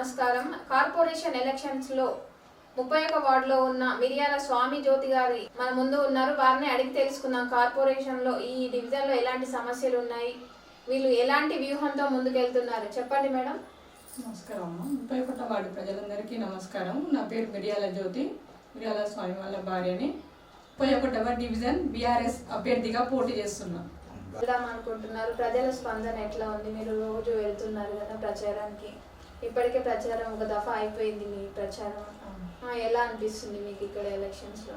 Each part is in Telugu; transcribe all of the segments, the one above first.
నమస్కారం. కార్పొరేషన్ ఎలక్షన్స్ లో 31 వార్డులో ఉన్న మిర్యాల స్వామి జ్యోతి గారి మన ముందు ఉన్నారు. వారిని అడిగి తెలుసుకుందాం. కార్పొరేషన్ లో ఈ డివిజన్ లో ఎలాంటి సమస్యలు ఉన్నాయి, వీళ్ళు ఎలాంటి వ్యూహంతో ముందుకెళ్తున్నారు, చెప్పండి మేడం. నమస్కారం అమ్మ. 31వ వార్డు ప్రజలందరికీ నమస్కారం. నా పేరు మిర్యాల జ్యోతి, మిర్యాల స్వామి వాళ్ళ భార్యని. 31వ డివిజన్ బీఆర్ఎస్ అభ్యర్థిగా పోటీ చేస్తున్నా. వెళ్దాం అనుకుంటున్నారు. ప్రజల స్పందన ఎట్లా ఉంది? మీరు రోజు వెళ్తున్నారు కదా ప్రచారానికి. ఇప్పటికే ప్రచారం ఒక దఫా అయిపోయింది. మీ ప్రచారం ఎలా అనిపిస్తుంది మీకు ఇక్కడ ఎలక్షన్స్ లో?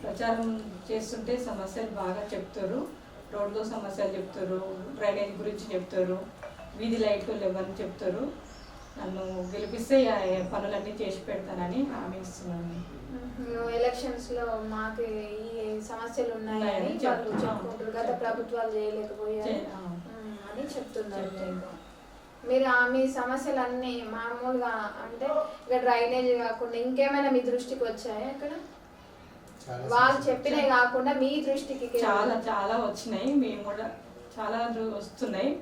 ప్రచారం చేస్తుంటే సమస్యలు బాగా చెప్తారు. రోడ్లో సమస్యలు చెప్తారు, డ్రైనేజ్ గురించి చెప్తారు, వీధి లైట్లు లేవని చెప్తారు. నన్ను గెలిపిస్తే పనులన్నీ చేసి పెడతానని హామీ ఇస్తున్నాను. ఎలక్షన్స్ లో మాకు ఈ సమస్యలు ఉన్నాయని చెప్పుకుంటారు. గత ప్రభుత్వాలు చేయలేకపోయాయి అని చెప్తున్నారు. మీరు మీ సమస్యలన్నీ మామూలుగా అంటే ఇక డ్రైనేజ్ కాకుండా ఇంకేమైనా మీ దృష్టికి వచ్చాయా? అక్కడ వాళ్ళు చెప్పినవి కాకుండా మీ దృష్టికి చాలా చాలా వచ్చినాయి. మేము కూడా చాలా వస్తున్నాయి.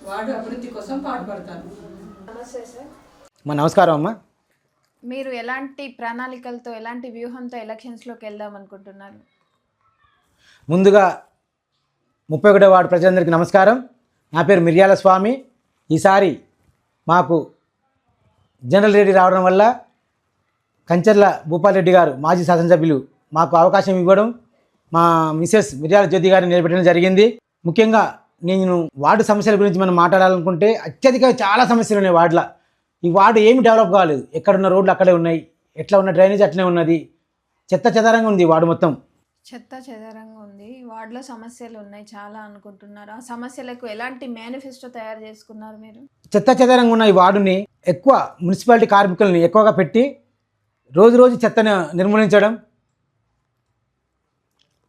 వార్డు అభివృద్ధి కోసం పాటుపడతాను. నమస్తే సార్. నమస్కారం అమ్మ. మీరు ఎలాంటి ప్రణాళికలతో, ఎలాంటి వ్యూహంతో ఎలక్షన్స్లోకి వెళ్దాం అనుకుంటున్నారు? ముందుగా 31వ వార్డు ప్రజలందరికీ నమస్కారం. నా పేరు మిర్యాల స్వామి. ఈసారి మాకు జనరల్ రెడ్డి రావడం వల్ల కంచర్ల భూపాల్ రెడ్డి గారు మాజీ శాసనసభ్యులు మాకు అవకాశం ఇవ్వడం, మా మిసెస్ మిర్యాల జ్యోతి గారిని నిలబెట్టడం జరిగింది. ముఖ్యంగా నేను వార్డు సమస్యల గురించి మనం మాట్లాడాలనుకుంటే అత్యధికంగా చాలా సమస్యలు ఉన్నాయి వార్డులో. ఈ వార్డు ఏమి డెవలప్ కాలేదు. ఎక్కడున్న రోడ్లు అక్కడే ఉన్నాయి, ఎట్లా ఉన్న డ్రైనేజ్ అట్లనే ఉన్నది, చెత్త చెదారంగా ఉంది వార్డు మొత్తం. చెత్త చెదారంగా ఉంది. వార్డులో సమస్యలు ఉన్నాయి చాలా అనుకుంటున్నారు. ఆ సమస్యలకు ఎలాంటి మేనిఫెస్టో తయారు చేసుకున్నారు మీరు? చెత్త చెదారంగా ఉన్న ఈ వార్డుని ఎక్కువ మున్సిపాలిటీ కార్మికుల్ని ఎక్కువగా పెట్టి రోజు రోజు చెత్తను నిర్మూలించడం,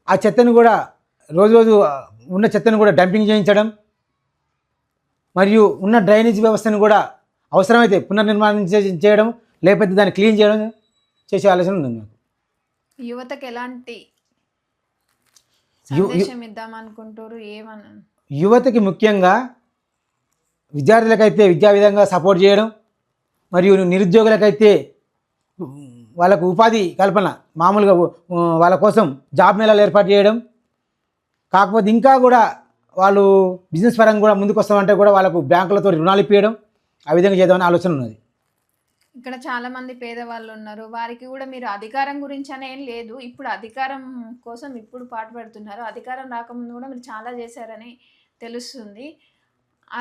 ఆ చెత్తను కూడా రోజు ఉన్న చెత్తను కూడా డంపింగ్ చేయించడం, మరియు ఉన్న డ్రైనేజ్ వ్యవస్థను కూడా అవసరమైతే పునర్నిర్మాణం చేయడం, లేకపోతే దాన్ని క్లీన్ చేయడం చేసే ఆలోచన ఉంది నాకు. యువతకు ఎలాంటి సందేశం ఇద్దాం అనుకుంటారు? యువతకి ముఖ్యంగా విద్యార్థులకైతే విద్యా విధంగా సపోర్ట్ చేయడం, మరియు నిరుద్యోగులకైతే వాళ్ళకు ఉపాధి కల్పన, మామూలుగా వాళ్ళ కోసం జాబ్ మేళాలు ఏర్పాటు చేయడం. కాకపోతే ఇంకా కూడా వాళ్ళు బిజినెస్ పరంగా కూడా ముందుకు వస్తామంటే కూడా వాళ్ళకు బ్యాంకులతో రుణాలు ఇప్పించడం, ఆ విధంగా చేద్దామని ఆలోచన ఉన్నది. ఇక్కడ చాలా మంది పేదవాళ్ళు ఉన్నారు. వారికి కూడా మీరు అధికారం గురించి అని ఏం లేదు, ఇప్పుడు అధికారం కోసం ఇప్పుడు పాటుపడుతున్నారు. అధికారం రాకముందు కూడా మీరు చాలా చేశారని తెలుస్తుంది.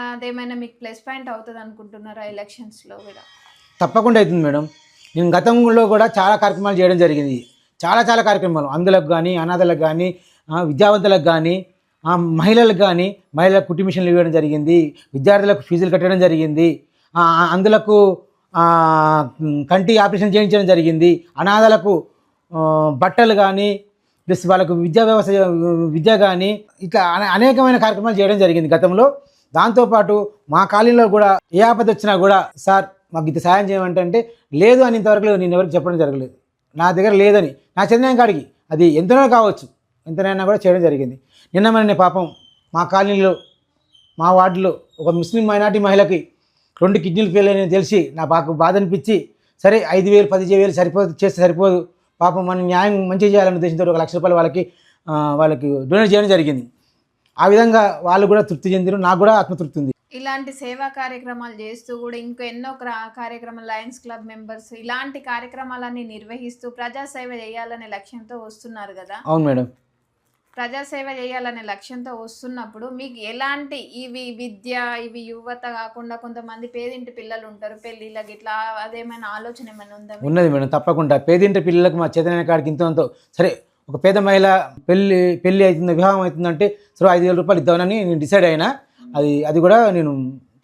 అదేమైనా మీకు ప్లస్ పాయింట్ అవుతుంది అనుకుంటున్నారా ఎలక్షన్స్లో కూడా? తప్పకుండా అవుతుంది మేడం. నేను గతంలో కూడా చాలా కార్యక్రమాలు చేయడం జరిగింది. చాలా కార్యక్రమాలు, అందులకు కానీ, అనాథలకు కానీ, విద్యావంతులకు కానీ, మహిళలకు కానీ, మహిళలకు కుట్టి మిషన్లు ఇవ్వడం జరిగింది, విద్యార్థులకు ఫీజులు కట్టడం జరిగింది, అందులకు కంటి ఆపరేషన్ చేయించడం జరిగింది, అనాథలకు బట్టలు కానీ, ప్లస్ వాళ్ళకు విద్య కానీ, ఇట్లా అనేకమైన కార్యక్రమాలు చేయడం జరిగింది గతంలో. దాంతోపాటు మా కాలనీలో కూడా ఏ ఆపద వచ్చినా కూడా సార్ మాకు ఇంత సాయం చేయమంటే లేదు అని ఇంతవరకు నేను ఎవరికి చెప్పడం జరగలేదు. నా దగ్గర లేదని నా చంద్రయ్య కాడికి అది ఎంతనో కావచ్చు, ఎంతనైనా కూడా చేయడం జరిగింది. నిన్న పాపం మా కాలనీలో, మా వార్డులో ఒక ముస్లిం మైనార్టీ మహిళకి 2 కిడ్నీలు ఫెయిల్ అయినా తెలిసి నా బాధ అనిపించి, సరే 5,000 10,000 చేస్తే సరిపోదు, పాపం మనం న్యాయం మంచిగా చేయాలనే ఉద్దేశంతో 1 లక్ష రూపాయలు వాళ్ళకి డొనేట్ చేయడం జరిగింది. ఆ విధంగా వాళ్ళు కూడా తృప్తి చెందిరు, నాకు కూడా ఆత్మతృప్తి ఉంది. ఇలాంటి సేవా కార్యక్రమాలు చేస్తూ కూడా ఇంకా ఎన్నో కార్యక్రమాలు, లయన్స్ క్లబ్ మెంబర్స్ ఇలాంటి కార్యక్రమాలన్నీ నిర్వహిస్తూ ప్రజాసేవ చేయాలనే లక్ష్యంతో వస్తున్నారు కదా? అవును మేడం. ప్రజాసేవ చేయాలనే లక్ష్యంతో వస్తున్నప్పుడు మీకు ఎలాంటి ఇవి యువత కాకుండా కొంతమంది పేదింటి పిల్లలు ఉంటారు, పెళ్ళిళ్ళకి ఇట్లా, అదేమైనా ఆలోచన ఏమైనా ఉందా? ఉన్నది మేడం, తప్పకుండా. పేదింటి పిల్లలకు మా చైతన్య కాడికి ఇంతో సరే, ఒక పేద మహిళ పెళ్ళి అవుతుంది, వివాహం అవుతుందంటే సరే 5,000 రూపాయలు ఇద్దామని నేను డిసైడ్ అయినా. అది కూడా నేను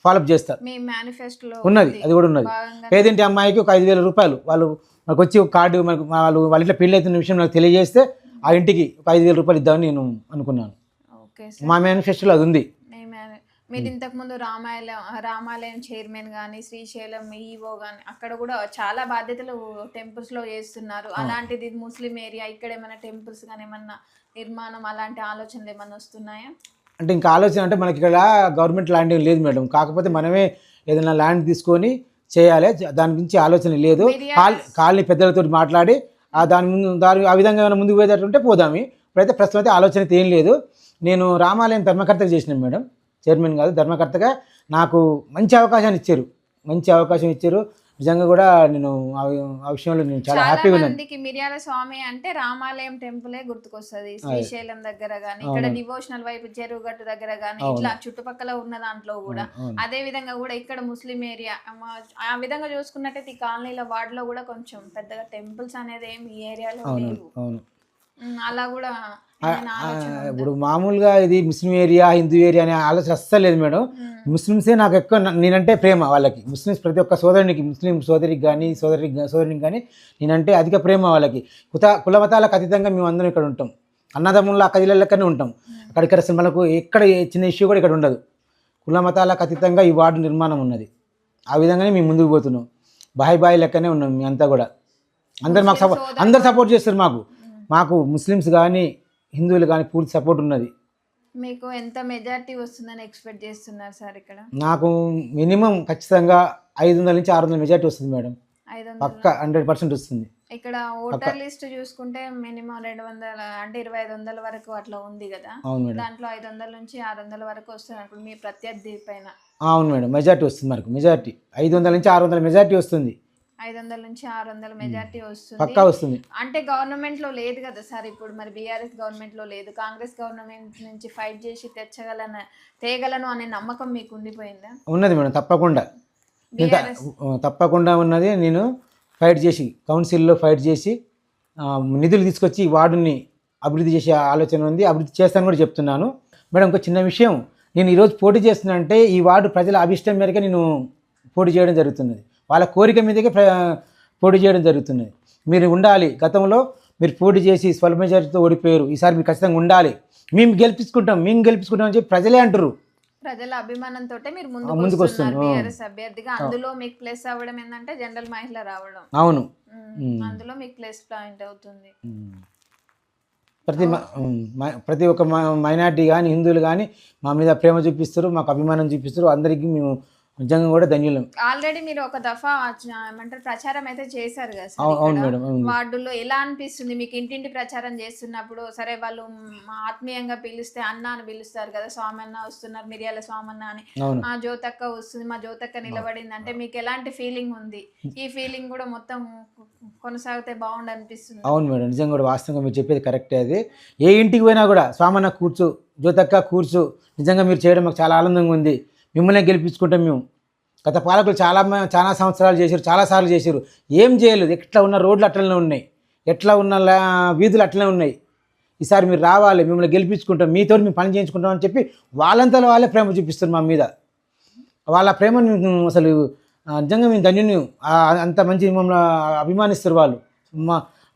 ఫాలోఅప్ చేస్తాను. మీ మేనిఫెస్టోలో ఉన్నది, అది కూడా ఉన్నది. పేదింటి అమ్మాయికి ఒక 5,000 రూపాయలు మనకు వచ్చి ఒక కార్డు, వాళ్ళ ఇంట్లో పెళ్ళి అవుతున్న విషయం నాకు తెలియజేస్తే ఆ ఇంటికి ఒక 5,000 రూపాయలు ఇద్దామని నేను అనుకున్నాను. మా మేనిఫెస్టోలో అది ఉంది. మీరు ఇంతకుముందు రామాలయం చైర్మన్ కానీ, శ్రీశైలం ఈవో కానీ అక్కడ కూడా చాలా బాధ్యతలు టెంపుల్స్లో చేస్తున్నారు. అలాంటిది ముస్లిం ఏరియా, ఇక్కడ ఏమైనా టెంపుల్స్ కానీ ఏమన్నా నిర్మాణం అలాంటి ఆలోచనలు ఏమన్నా వస్తున్నాయా? అంటే ఇంకా ఆలోచన అంటే మనకి ఇక్కడ గవర్నమెంట్ ల్యాండ్ ఏం లేదు మేడం. కాకపోతే మనమే ఏదైనా ల్యాండ్ తీసుకొని చేయాలి, దాని గురించి ఆలోచన లేదు. కాలనీ పెద్దలతో మాట్లాడి దాని ఆ విధంగా ఏమైనా ముందుకు పోయేటట్టుంటే పోదామి. ఇప్పుడైతే ప్రస్తుతం అయితే ఆలోచన అయితే ఏం లేదు. నేను రామాలయం ధర్మకర్తగా చేసినాను మేడం, చైర్మన్ కాదు ధర్మకర్తగా. నాకు మంచి అవకాశాన్ని ఇచ్చారు. నిజంగా కూడా నేను ఆ విషయంలో నేను చాలా హ్యాపీగా ఉన్నాను. మందికి మిర్యాల స్వామి అంటే రామాలయం టెంపులే గుర్తుకొస్తుంది. శ్రీశైలం దగ్గర గానీ, ఇక్కడ డివోషనల్ వైపు చెరువుగట్టు దగ్గర గానీ, ఇట్లా చుట్టుపక్కల ఉన్న దాంట్లో కూడా అదే విధంగా కూడా ఇక్కడ ముస్లిం ఏరియా ఆ విధంగా చూసుకున్నట్టయితే ఈ కాలనీల వార్డులో కూడా కొంచెం పెద్దగా టెంపుల్స్ అనేది ఏమి ఈ ఏరియాలో లేవు. అలా కూడా ఇప్పుడు మామూలుగా ఇది ముస్లిం ఏరియా హిందూ ఏరియా అనే ఆలోచన అస్సలు లేదు మేడం. ముస్లిమ్సే నాకు ఎక్కువ, నేనంటే ప్రేమ వాళ్ళకి. ముస్లిమ్స్ ప్రతి ఒక్క సోదరునికి, ముస్లిం సోదరికి కానీ సోదరునికి కానీ నేనంటే అధిక ప్రేమ వాళ్ళకి. కుల మతాలకు అతీతంగా మేము అందరం ఇక్కడ ఉంటాం, అన్నదమ్ముల అక్కడిల్లెక్కనే ఉంటాం. అక్కడిక్కడ అసలు మనకు ఎక్కడ చిన్న ఇష్యూ కూడా ఇక్కడ ఉండదు. కుల మతాలకు అతీతంగా ఈ వార్డు నిర్మాణం ఉన్నది. ఆ విధంగానే మేము ముందుకు పోతున్నాం. బాయ్ లెక్కనే ఉన్నాం మీ అంతా కూడా. అందరు మాకు అందరు సపోర్ట్ చేస్తారు. మాకు ముస్లిమ్స్ కానీ హిందువులు కానీ పూర్తి సపోర్ట్ ఉన్నది. మీకు ఎంత మెజారిటీ వస్తుందని ఎక్స్పెక్ట్ చేస్తున్నారు సార్? ఇక్కడ నాకు మినిమం ఖచ్చితంగా 500 నుంచి 600 మెజారిటీ వస్తుంది మేడం. పక్క 100% వస్తుంది. ఇక్కడ ఓటర్ లిస్ట్ చూసుకుంటే మినిమం 200 అంటే 2500 వరకు అట్లా ఉంది కదా. దాంట్లో 500 నుంచి 600 వరకు వస్తుంది అనుకోండి మీ ప్రత్యర్థి పైన. అవును మేడం, మెజారిటీ వస్తుంది. మనకు మెజారిటీ 500 నుంచి 600 మెజారిటీ వస్తుంది. 500 నుంచి 600 మెజారిటీ పక్కా వస్తుంది. అంటే గవర్నమెంట్ లో లేదు కదా సార్ ఇప్పుడు, మరి బీఆర్ఎస్ గవర్నమెంట్ లో లేదు. కాంగ్రెస్ గవర్నమెంట్ నుంచి ఫైట్ చేసి తేగలను అనే నమ్మకం మీకు ఉండిపోయిందా? ఉన్నది మేడం, తప్పకుండా ఉన్నది. నేను ఫైట్ చేసి కౌన్సిల్లో ఫైట్ చేసి నిధులు తీసుకొచ్చి ఈ వార్డుని అభివృద్ధి చేసే ఆలోచన ఉంది. అభివృద్ధి చేస్తాను కూడా చెప్తున్నాను మేడం. ఇంకో చిన్న విషయం, నేను ఈరోజు పోటీ చేస్తున్నా అంటే ఈ వార్డు ప్రజల అభిష్టం మేరకే నేను పోటీ చేయడం జరుగుతున్నది. వాళ్ళ కోరిక మీదకే పోటీ చేయడం జరుగుతున్నది. మీరు ఉండాలి. గతంలో మీరు పోటీ చేసి స్వల్ప మెజారిటీతో ఓడిపోయారు. ఈసారి మీరు ఖచ్చితంగా ఉండాలి. మేము గెలిపించుకుంటాం అని చెప్పి ప్రజలే అంటారు. ప్రజల అభిమానంతో మీరు ముందుకు వస్తున్నారు బీఆర్ఎస్ అభ్యర్థిగా. అందులో మీకు ప్లస్ అవ్వడం ఏంటంటే జనరల్ మహిళ రావడం. అవును, అందులో మీకు ప్లస్ పాయింట్ అవుతుంది. ప్రతి ఒక్క మైనార్టీ కానీ హిందువులు కానీ మా మీద ప్రేమ చూపిస్తారు, మాకు అభిమానం చూపిస్తారు. అందరికీ మేము నిజంగా కూడా ధన్యులం. ఆల్రెడీ మీరు ఒక దఫా ఏమంటారు ప్రచారం అయితే చేశారు కదా వార్డుల్లో. ఎలా అనిపిస్తుంది మీకు ఇంటింటి ప్రచారం చేస్తున్నప్పుడు? సరే వాళ్ళు ఆత్మీయంగా పిలిస్తే అన్న అని పిలుస్తారు కదా, స్వామి అన్న వస్తున్నారు, మిర్యాల స్వామన్న అని, మా జ్యోతక్క వస్తుంది, మా జ్యోతక్క నిలబడింది అంటే మీకు ఎలాంటి ఫీలింగ్ ఉంది? ఈ ఫీలింగ్ కూడా మొత్తం కొనసాగితే బాగుండు అనిపిస్తుంది. అవును మేడం, నిజంగా కూడా వాస్తవంగా మీరు చెప్పేది కరెక్టే. అది ఏ ఇంటికి పోయినా కూడా స్వామన్న కూర్చో, జ్యోతక్క కూర్చో, నిజంగా మీరు చేయడం మాకు చాలా ఆనందంగా ఉంది. మిమ్మల్ని గెలిపించుకుంటాం మేము. గత పాలకులు చాలా సంవత్సరాలు చేశారు, చాలాసార్లు చేశారు, ఏం చేయలేదు. ఎట్లా ఉన్న రోడ్లు అట్లనే ఉన్నాయి, ఎట్లా ఉన్న వీధులు అట్లనే ఉన్నాయి. ఈసారి మీరు రావాలి, మిమ్మల్ని గెలిపించుకుంటాం, మీతో మేము పని చేయించుకుంటాం అని చెప్పి వాళ్ళంతా వాళ్ళే ప్రేమ చూపిస్తారు మా మీద. వాళ్ళ ప్రేమను అసలు నిజంగా మేము ధన్యుని. అంత మంచి మమ్మల్ని అభిమానిస్తారు వాళ్ళు.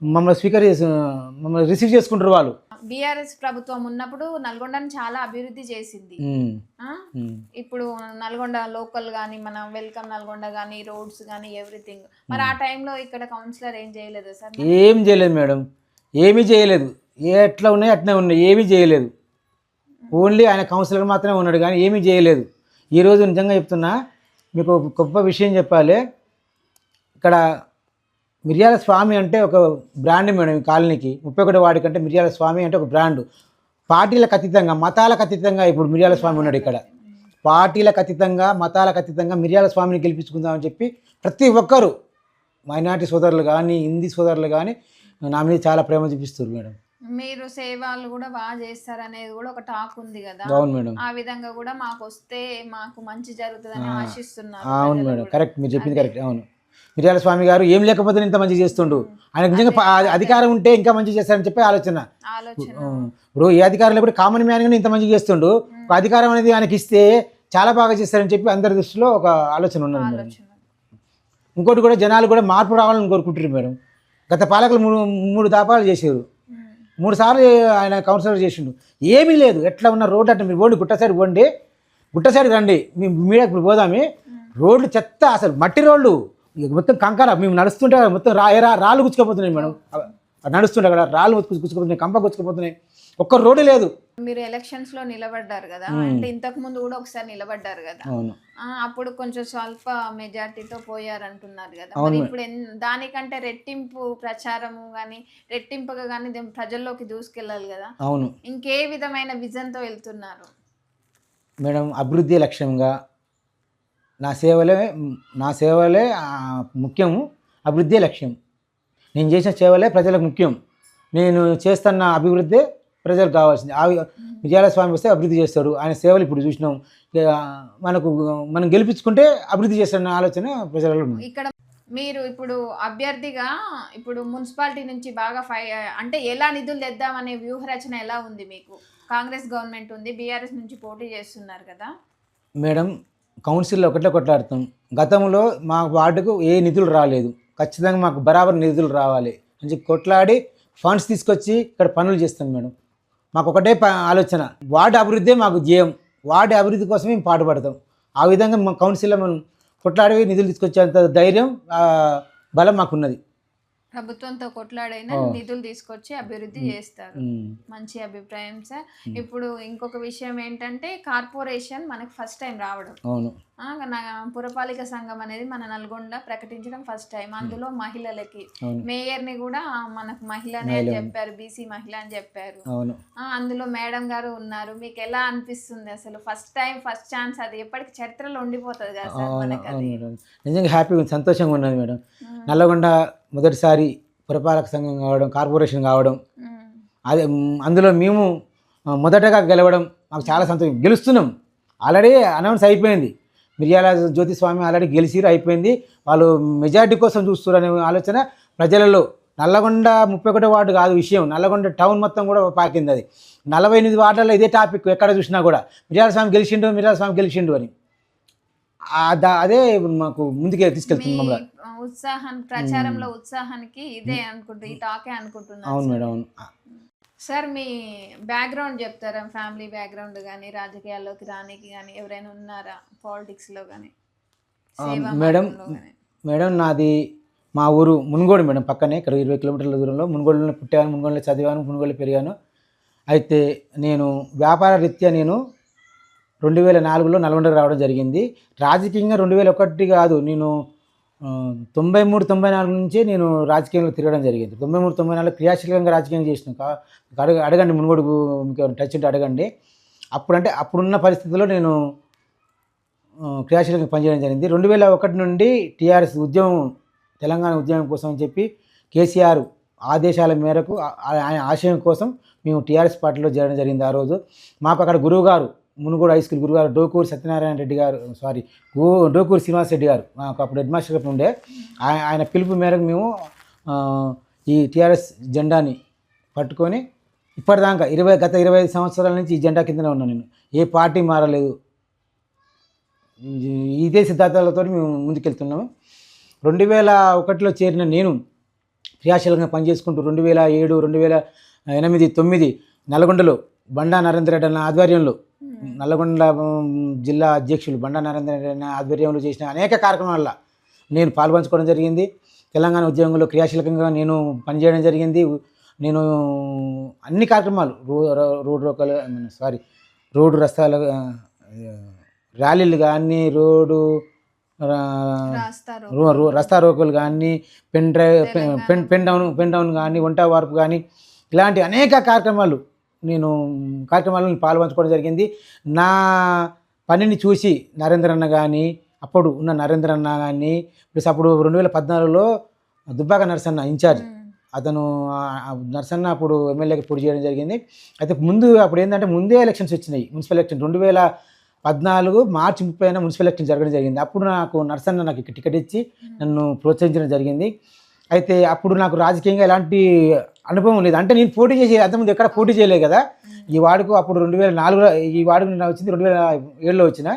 మమ్మల్ని రిసీవ్ చేసుకుంటారు వాళ్ళు. బీఆర్ఎస్ ప్రభుత్వం ఉన్నప్పుడు నల్గొండను చాలా అభివృద్ధి చేసింది. ఇప్పుడు నల్గొండ లోకల్ కానీ మన వెల్కమ్ నల్గొండ కానీ రోడ్స్ కానీ ఎవ్రీథింగ్. మరి ఆ టైంలో ఇక్కడ కౌన్సిలర్ ఏం చేయలేదు సార్? ఏం చేయలేదు మేడం, ఏమీ చేయలేదు. ఎట్లా ఉన్నాయి అట్నే ఉన్నాయి, ఏమీ చేయలేదు. ఓన్లీ ఆయన కౌన్సిలర్ మాత్రమే ఉన్నాడు కానీ ఏమీ చేయలేదు. ఈరోజు నిజంగా చెప్తున్నా మీకు గొప్ప విషయం చెప్పాలి. ఇక్కడ మిర్యాల స్వామి అంటే ఒక బ్రాండ్ మేడం. ఈ కాలనీకి 31 వార్డు కంటే మిర్యాల స్వామి అంటే ఒక బ్రాండు. పార్టీలకు అతీతంగా, మతాలకు అతీతంగా ఇప్పుడు మిర్యాల స్వామి ఉన్నాడు ఇక్కడ. పార్టీలకు అతీతంగా, మతాలకు అతీతంగా మిర్యాల స్వామిని గెలిపించుకుందామని చెప్పి ప్రతి ఒక్కరు మైనారిటీ సోదరులు కానీ హిందీ సోదరులు కానీ నా మీద చాలా ప్రేమ చూపిస్తారు మేడం. మీరు సేవలు కూడా బాగా చేస్తారు అనేది కూడా ఒక టాక్ ఉంది కదా. అవును మేడం, ఆ విధంగా కూడా మాకు వస్తే మాకు మంచి జరుగుతుందని ఆశిస్తున్నారు. అవును మేడం, కరెక్ట్, మీరు చెప్పింది కరెక్ట్. అవును, మిర్యాల స్వామి గారు ఏం లేకపోతే ఇంత మంచి చేస్తుండు. ఆయన నిజంగా అధికారం ఉంటే ఇంకా మంచి చేస్తారని చెప్పి ఆలోచన. ఇప్పుడు ఏ అధికారులు కూడా కామన్ మ్యాన్గానే ఇంత మంచి చేస్తుండు, అధికారం అనేది ఆయనకి ఇస్తే చాలా బాగా చేస్తారని చెప్పి అందరి దృష్టిలో ఒక ఆలోచన ఉన్నది మేడం. ఇంకోటి కూడా జనాలు కూడా మార్పు రావాలని కోరుకుంటారు మేడం. గత పాలకులు 3 దాపాలు చేశారు, 3 సార్లు ఆయన కౌన్సిలర్ చేసిండు, ఏమీ లేదు. ఎట్లా ఉన్న రోడ్డు అంటే మీరు పోండి, గుట్ట సైడ్ రండి, మీడియా ఇప్పుడు పోదామే. రోడ్లు చెత్త, అసలు మట్టి రోడ్లు, మొత్తం కంకర. మేము నడుస్తుంటే మొత్తం రాళ్ళు గుచ్చుకోపోతున్నాయి మేడం. నడుస్తుంటే అక్కడ రాళ్ళు గుచ్చుకుపోతున్నాయి, కంప గుచ్చుకుపోతున్నాయి. ఒక్క రోడ్డు లేదు. మీరు ఎలక్షన్స్ లో నిలబడ్డారు కదా, మ్మ్. అంటే ఇంతకు ముందు కూడా ఒకసారి నిలబడ్డారు కదా, అవును అప్పుడు కొంచెం స్వల్ప మెజార్టీతో పోయారంటున్నారు కదా, అవును మరి మేడం. ఇప్పుడు దానికంటే రెట్టింపు ప్రచారము కానీ రెట్టింపుగా కానీ ప్రజల్లోకి దూసుకెళ్ళాలి కదా, అవును ఇంకే విధమైన విజన్తో వెళ్తున్నారు? మేడం, అభివృద్ధి లక్ష్యంగా నా సేవలే ముఖ్యము, అభివృద్ధి లక్ష్యం. నేను చేసిన సేవలే ప్రజలకు ముఖ్యం. నేను చేస్తున్న అభివృద్ధి ప్రజలకు కావాల్సింది. విజయాల స్వామి వస్తే అభివృద్ధి చేస్తాడు, ఆయన సేవలు ఇప్పుడు చూసినాం. ఇక మనం గెలిపించుకుంటే అభివృద్ధి చేస్తాడన్న ఆలోచన ప్రజలలో ఉంది. ఇక్కడ మీరు ఇప్పుడు అభ్యర్థిగా ఇప్పుడు మున్సిపాలిటీ నుంచి బాగా అంటే ఎలా నిధులు తెద్దామనే వ్యూహరచన ఎలా ఉంది మీకు? కాంగ్రెస్ గవర్నమెంట్ ఉంది, బీఆర్ఎస్ నుంచి పోటీ చేస్తున్నారు కదా మేడం, కౌన్సిల్లో ఒకటే కొట్లాడుతాం. గతంలో మా వార్డుకు ఏ నిధులు రాలేదు, ఖచ్చితంగా మాకు బరాబర్ నిధులు రావాలి అని చెప్పి కొట్లాడి ఫండ్స్ తీసుకొచ్చి ఇక్కడ పనులు చేస్తాం మేడం. మాకు ఒకటే ఆలోచన, వార్డు అభివృద్ధి మాకు ధ్యేయం. వార్డు అభివృద్ధి కోసమే మేము పాటుపడతాం. ఆ విధంగా మా కౌన్సిల్లో మనం కొట్లాడి నిధులు తీసుకొచ్చేంత ధైర్యం, బలం మాకున్నది. ప్రభుత్వంతో కొట్లాడైనా నిధులు తీసుకొచ్చి అభివృద్ధి చేస్తారు. మంచి అభిప్రాయం సార్. ఇప్పుడు ఇంకొక విషయం ఏంటంటే కార్పొరేషన్ మనకు ఫస్ట్ టైం రావడం. అవును, పురపాలిక సంఘం అనేది మన నల్గొండ ప్రకటించడం ఫస్ట్ టైం. అందులో మహిళలకి మేయర్ ని కూడా మనకు మహిళనే అని చెప్పారు, బీసీ మహిళ అని చెప్పారు. అందులో మేడం గారు ఉన్నారు. మీకు ఎలా అనిపిస్తుంది అసలు? ఫస్ట్ టైం ఫస్ట్ ఛాన్స్, అది ఎప్పటికి చరిత్రలో ఉండిపోతుంది కదా సార్ మనకి. అది నిజంగా హ్యాపీగా సంతోషంగా ఉన్నది మేడం. నల్లగొండ మొదటిసారి పురపాలక సంఘం కావడం, కార్పొరేషన్ కావడం, అదే అందులో మేము మొదటగా గెలవడం మాకు చాలా సంతోషం. గెలుస్తున్నాం, ఆల్రెడీ అనౌన్స్ అయిపోయింది. మిర్యాల జ్యోతిస్వామి ఆల్రెడీ గెలిచిరు, అయిపోయింది. వాళ్ళు మెజారిటీ కోసం చూస్తున్నారు అనే ఆలోచన ప్రజలలో. నల్లగొండ 31 వార్డు కాదు విషయం, నల్లగొండ టౌన్ మొత్తం కూడా పాకింది. అది 48 వార్డులలో ఇదే టాపిక్, ఎక్కడ చూసినా కూడా మిర్యాల స్వామి గెలిచిండు అని. అదే మాకు ముందుకే తీసుకెళ్తుంది మమ్మల్ని. ఉత్సాహం, ప్రచారంలో ఉత్సాహానికి ఇదే అనుకుంటా, ఈ టాకే అనుకుంటున్నాను. అవును మేడం, అవును సార్. మీ బ్యాక్గ్రౌండ్ చెప్తారా? ఫ్యామిలీ బ్యాక్గ్రౌండ్ కానీ, రాజకీయాల్లోకి రానికి కానీ ఎవరైనా ఉన్నారా? పాలిటిక్స్లో కానీ? మేడం నాది మా ఊరు మునుగోడు మేడం, పక్కనే, ఇక్కడ 20 కిలోమీటర్ల దూరంలో. మునుగోడులో పుట్టాను, మునుగోడులో చదివాను, మునుగోడులో పెరిగాను. అయితే నేను వ్యాపార రీత్యా 2004లో నల్గొండకు రావడం జరిగింది. రాజకీయంగా 2001 కాదు, నేను 93-94 నుంచే నేను రాజకీయంలో తిరగడం జరిగింది. 93-94 క్రియాశీలకంగా రాజకీయం చేసిన. అడగండి మునుగోడు, మీకు టచ్ ఉంటే అడగండి. అప్పుడున్న పరిస్థితుల్లో నేను క్రియాశీలకంగా పనిచేయడం జరిగింది. 2001 నుండి టీఆర్ఎస్ ఉద్యమం, తెలంగాణ ఉద్యమం కోసం అని చెప్పి కేసీఆర్ ఆదేశాల మేరకు, ఆయన ఆశయం కోసం మేము టీఆర్ఎస్ పార్టీలో చేరడం జరిగింది. ఆ రోజు మాకు అక్కడ గురువుగారు, మునుగోడు హై స్కూల్ గురుగారు డోకూరి సత్యనారాయణ రెడ్డి గారు, డోకూరి శ్రీనివాస్ రెడ్డి గారు మాకు అప్పుడు హెడ్ మాస్టర్ ఉండే. ఆయన పిలుపు మేరకు మేము ఈ టీఆర్ఎస్ జెండాని పట్టుకొని ఇప్పటిదాకా గత 25 సంవత్సరాల నుంచి ఈ జెండా కిందనే ఉన్నాను. నేను ఏ పార్టీ మారలేదు, ఇదే సిద్ధాంతాలతో మేము ముందుకెళ్తున్నాము. 2001లో చేరిన నేను క్రియాశీలంగా పనిచేసుకుంటూ 2007, 2008, 2009 నల్గొండలో బండా నరేంద్ర రెడ్డి అన్న ఆధ్వర్యంలో, నల్లగొండ జిల్లా అధ్యక్షులు బండా నరేంద్ర రెడ్డి అన్న ఆధ్వర్యంలో చేసిన అనేక కార్యక్రమాల్లో నేను పాల్పంచుకోవడం జరిగింది. తెలంగాణ ఉద్యమంలో క్రియాశీలకంగా నేను పనిచేయడం జరిగింది. నేను అన్ని కార్యక్రమాలు, రోడ్డు రస్తాల ర్యాలీలు కానీ, రస్తా రోకోలు కానీ, పెన్ డౌన్ కానీ, వంట వార్పు కానీ, ఇలాంటి అనేక కార్యక్రమాలను పాల్పంచుకోవడం జరిగింది. నా పనిని చూసి నరేంద్ర అన్న కానీ, అప్పుడు ఉన్న నరేంద్ర అన్న కానీ, ప్లస్ అప్పుడు 2014లో దుబ్బాక నరసన్న ఇన్ఛార్జ్, అతను నరసన్న అప్పుడు ఎమ్మెల్యేకి పోటీ చేయడం జరిగింది. అయితే అప్పుడు ఏంటంటే ముందే ఎలక్షన్స్ వచ్చినాయి, మున్సిపల్ ఎలక్షన్ 2014 మార్చి 30న మున్సిపల్ ఎలక్షన్ జరగడం జరిగింది. అప్పుడు నరసన్న నాకు టికెట్ ఇచ్చి నన్ను ప్రోత్సహించడం జరిగింది. అయితే అప్పుడు నాకు రాజకీయంగా ఎలాంటి అనుభవం లేదు. అంటే నేను పోటీ చేసి అంతకుముందు ఎక్కడ పోటీ చేయలేదు కదా. ఈ వార్డుకు అప్పుడు 2004లో, ఈ వార్డుకు నేను వచ్చింది 2007లో వచ్చిన.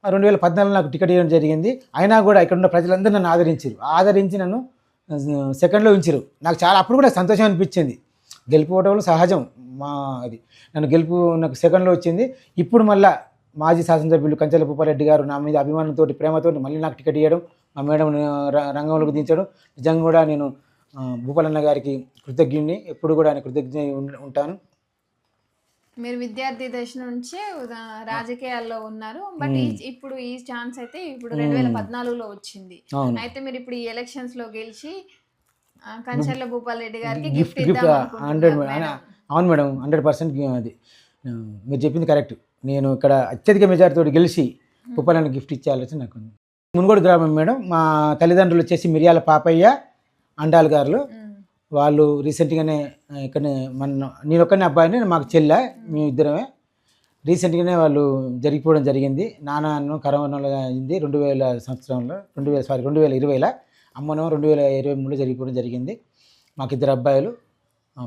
2014లో నాకు టికెట్ ఇవ్వడం జరిగింది. అయినా కూడా ఇక్కడ ఉన్న ప్రజలందరూ నన్ను ఆదరించి నన్ను సెకండ్లో ఉంచారు. నాకు అప్పుడు కూడా సంతోషం అనిపించింది. గెలుపుకోవడంలో సహజం, నాకు సెకండ్లో వచ్చింది. ఇప్పుడు మళ్ళీ మాజీ శాసనసభ్యులు కంచెల భూపారెడ్డి గారు నా మీద అభిమానంతో, ప్రేమతో మళ్ళీ నాకు టికెట్ ఇవ్వడం, మా మేడం రంగంలోకి దించడం, నిజంగా కూడా నేను భూపాలన్న గారికి కృతజ్ఞుడిని. ఎప్పుడు కూడా ఆయన కృతజ్ఞ ఉంటాను. మీరు విద్యార్థి దశ నుంచే రాజకీయాల్లో ఉన్నారు. బట్ ఇప్పుడు ఈ ఛాన్స్ అయితే ఇప్పుడు 2014లో వచ్చింది. అయితే మీరు ఇప్పుడు ఈ ఎలక్షన్స్ లో గెలిచి కంచర్ల భూపాల్ రెడ్డి గారికి గిఫ్ట్ అవును మేడం, 100% అది మీరు చెప్పింది కరెక్ట్. నేను ఇక్కడ అత్యధిక మెజారిటీతో గెలిచి భూపాలని గిఫ్ట్ ఇచ్చే ఆలోచన నాకు ఉంది. మునుగోడు గ్రామం మేడం. మా తల్లిదండ్రులు వచ్చేసి మిరియాల పాపయ్య, అండాల్ గారు. వాళ్ళు రీసెంట్గానే ఇక్కడనే నేను ఒక్కనే అబ్బాయిని, మాకు చెల్లె, మేము ఇద్దరమే. రీసెంట్గానే వాళ్ళు జరిగిపోవడం జరిగింది. నాన్న కరోనాలో అయింది 2000 సంవత్సరంలో, 2020లో. అమ్మనో 2023లో జరిగిపోవడం జరిగింది. మాకు ఇద్దరు అబ్బాయిలు.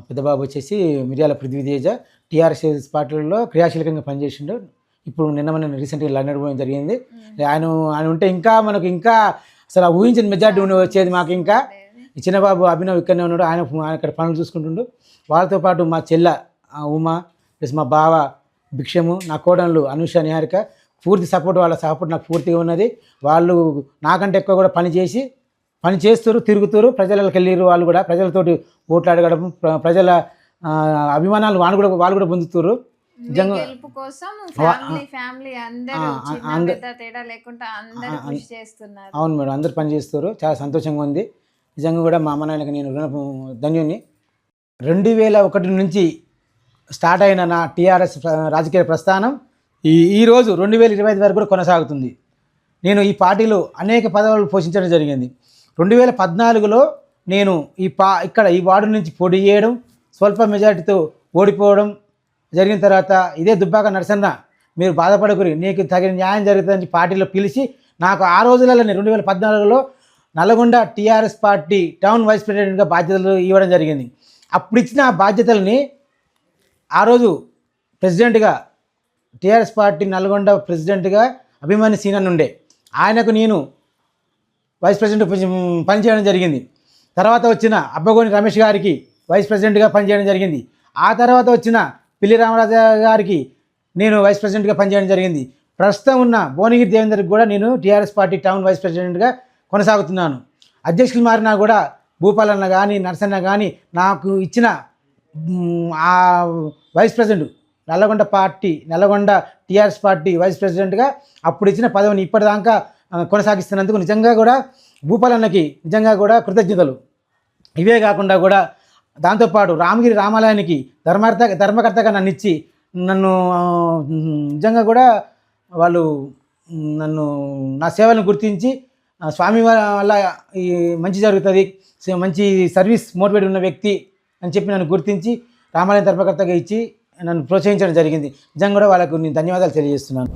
పెద్ద బాబు వచ్చేసి మిర్యాల పృథ్వీతేజ, టీఆర్ఎస్ పార్టీలో క్రియాశీలకంగా పనిచేసిండు. ఇప్పుడు నిన్న రీసెంట్గా లండన్ పోవడం జరిగింది. ఆయన ఉంటే ఇంకా మనకు ఇంకా అసలు ఊహించిన మెజార్టీ వచ్చేది మాకు. ఇంకా చిన్నబాబు అభినవ్ ఇక్కడనే ఉన్నాడు, ఆయన ఇక్కడ పనులు చూసుకుంటుండు. వాళ్ళతో పాటు మా చెల్ల ఉమా ప్లస్ మా బావ భిక్షము, నా కోడళ్ళు అనూష, నిహారిక పూర్తి సపోర్ట్, వాళ్ళ సపోర్ట్ నాకు పూర్తిగా ఉన్నది. వాళ్ళు నాకంటే ఎక్కువ కూడా పని చేస్తారు, తిరుగుతారు, ప్రజలకు వెళ్ళారు. వాళ్ళు కూడా ప్రజలతోటి ఓట్లు అడగడం, ప్రజల అభిమానాలు వాళ్ళు కూడా పొందుతారు. అవును మేడం, అందరు పని చేస్తారు. చాలా సంతోషంగా ఉంది. నిజంగా కూడా మా అమ్మ నాన్నకి నేను ధన్యుని. 2001 నుంచి స్టార్ట్ అయిన నా టీఆర్ఎస్ రాజకీయ ప్రస్థానం ఈరోజు 2025 వరకు కూడా కొనసాగుతుంది. నేను ఈ పార్టీలో అనేక పదవులు పోషించడం జరిగింది. 2014లో నేను ఇక్కడ ఈ వార్డు నుంచి పోటీ చేయడం, స్వల్ప మెజార్టీతో ఓడిపోవడం జరిగిన తర్వాత ఇదే దుబ్బాక నరసన్న, మీరు బాధపడకూరి, నీకు తగిన న్యాయం జరుగుతుందని పార్టీలో పిలిచి నాకు ఆ రోజులలోనే 2014లో Nalgonda TRS party town vice ప్రెసిడెంట్గా బాధ్యతలు ఇవ్వడం జరిగింది. అప్పుడు ఇచ్చిన ఆ బాధ్యతల్ని ఆ రోజు ప్రెసిడెంట్గా టీఆర్ఎస్ పార్టీ నల్గొండ ప్రెసిడెంట్గా అభిమాని సీనన్ ఉండే, ఆయనకు నేను వైస్ ప్రెసిడెంట్ పనిచేయడం జరిగింది. తర్వాత వచ్చిన అబ్బగోని రమేష్ గారికి వైస్ ప్రెసిడెంట్గా పనిచేయడం జరిగింది. ఆ తర్వాత వచ్చిన పిల్లి రామరాజు గారికి నేను వైస్ ప్రెసిడెంట్గా పనిచేయడం జరిగింది. ప్రస్తుతం ఉన్న భువనగిరి దేవేందర్కి కూడా నేను టీఆర్ఎస్ పార్టీ టౌన్ వైస్ ప్రెసిడెంట్గా కొనసాగుతున్నాను. అధ్యక్షులు మారినా కూడా భూపాలన్న కానీ నరసన్న కానీ నాకు ఇచ్చిన ఆ vice president Nalgonda TRS party vice ప్రెసిడెంట్గా అప్పుడు ఇచ్చిన పదవిని ఇప్పటిదాకా కొనసాగిస్తున్నందుకు నిజంగా కూడా భూపాలన్నకి నిజంగా కూడా కృతజ్ఞతలు. ఇవే కాకుండా కూడా దాంతోపాటు రామగిరి రామాలయానికి ధర్మకర్తగా నన్ను ఇచ్చి నిజంగా కూడా వాళ్ళు నా సేవలను గుర్తించి స్వామి వల్ల ఈ మంచి జరుగుతుంది, మంచి సర్వీస్ మోటివేట్ ఉన్న వ్యక్తి అని చెప్పి నన్ను గుర్తించి రామాలయం ధర్మకర్తగా ఇచ్చి నన్ను ప్రోత్సహించడం జరిగింది. నిజంగా కూడా వాళ్ళకు నేను ధన్యవాదాలు తెలియజేస్తున్నాను.